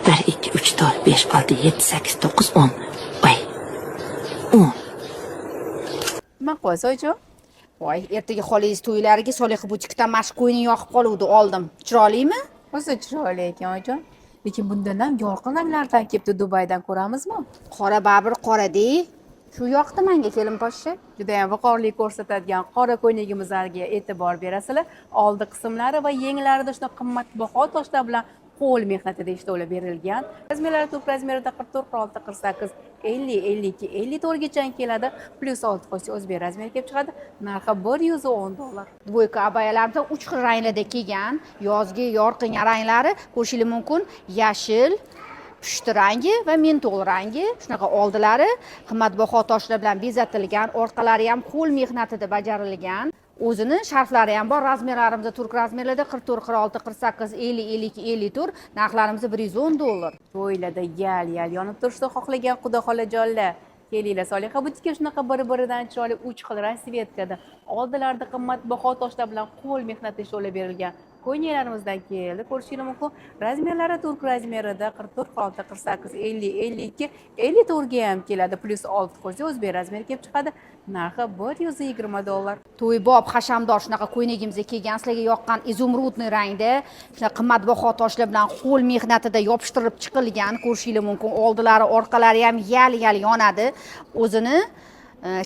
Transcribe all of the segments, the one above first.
1, 2, 3, 4, 5, 6, 7, 8, 9, 10. Voy. 10. Maqul soychi. Voy, ertaga xolingiz to'ylariga Solixa butikdan mashq qo'yini yoqib qoluvdi, oldim. Chiroylimi? O'zi chiroyli ekan oyijon. Lekin bundan ham yorqin ranglardan kelibdi, Dubaydan ko'ramizmi? Qora babir qora-de. Shu yoqdi menga kelin poshsha. Juda ham viqorlik ko'rsatadigan qora ko'ynagimizlarga e'tibor berasizlar. Oldi qismlari va yenglarida shunaqa qimmatbaho toshlar bilan qo'l mehnatida ishlovlar berilgan. Razmerlari to'p razmerida 44, 46, 48, 50, 52, 54 gacha keladi. Plus 6 qo'shsa o'zbek razmeri kelib chiqadi. Narxi $110. Dvoyka abayalarimiz 3 xil ranglarda kelgan. Yozgi yorqin ranglari ko'rishingiz mumkin. Yashil, pushti rangi va mentol rangi. Shunaqa oldilari qimmatbaho toshlar bilan bezatilgan, orqalari ham qo'l mehnatida bajarilgan. O'zini sharflari ham bor. Razmerlarimiz turk razmerlarda 44, 46, 48, 50, 52, 54. Narxlarimiz $110. To'ylarda yal yonib turishni xohlagan xudo xolajonlar. Kelinglar, Solixa butikka shunaqa bir-biridan chiroyli 3 xil rasvetkada oldilarida qimmatbaho toshlar bilan qo'l mehnati ishlovlar berilgan ko'ylaklarimiizdan keldi. Ko'rishingiz mumkin. Razmerlari turk razmerida 44, 46, 48, 50, 52, 54 ga ham keladi. Plus 6 qo'shsa o'zbek razmeri kelib chiqadi. Narxi $120. To'ybob hashamdor shunaqa ko'ynagimizga kelgan, sizlarga yoqqan izumrudniy rangda, shunaqa qimmatbaho toshlar bilan qo'l mehnatida yopishtirib chiqilgan, ko'rishingiz mumkin. Oldilari, orqalari ham yal yonadi. O'zini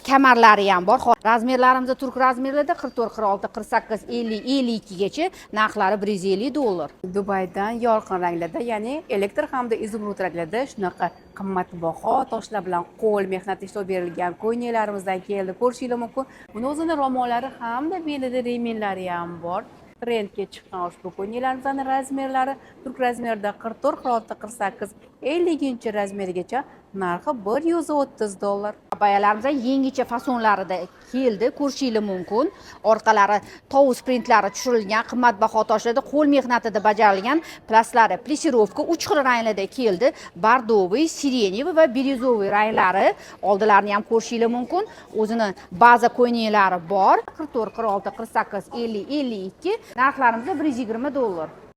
kamarlari ham bor. Razmerlarimiz turk razmerlarda 44, 46, 48, 50, 52 gacha, narxlari $150. Dubaydan yorqin ranglarda, ya'ni elektr hamda izumrud ranglarda shunaqa qimmatbaho toshlar bilan qo'l mehnati ishlab berilgan ko'ylaklarimizdan keldi. Ko'rishingiz mumkin. Buni o'zini ro'mollari hamda belida remenlari ham bor. Trendga chiqqan ushbu ko'ylaklarimizni razmerlari turk razmerida 44, 46, 48, 50 razmergacha, narxi $130. Abayalarimiz yangicha fasonlarida keldi, ko'rishingiz mumkin. Orqalari tovus printlari tushirilgan, qimmatbaho toshlarda qo'l mehnatida bajarilgan, plastlari plesirovka 3 xil ranglarda keldi. Bordoviy, sireniy va biryozoviy ranglari. Oldilarini ham ko'rishingiz mumkin. O'zini baza ko'ynaklari bor. 44, 46, 48, 50, 52. Narxlarimiz $120.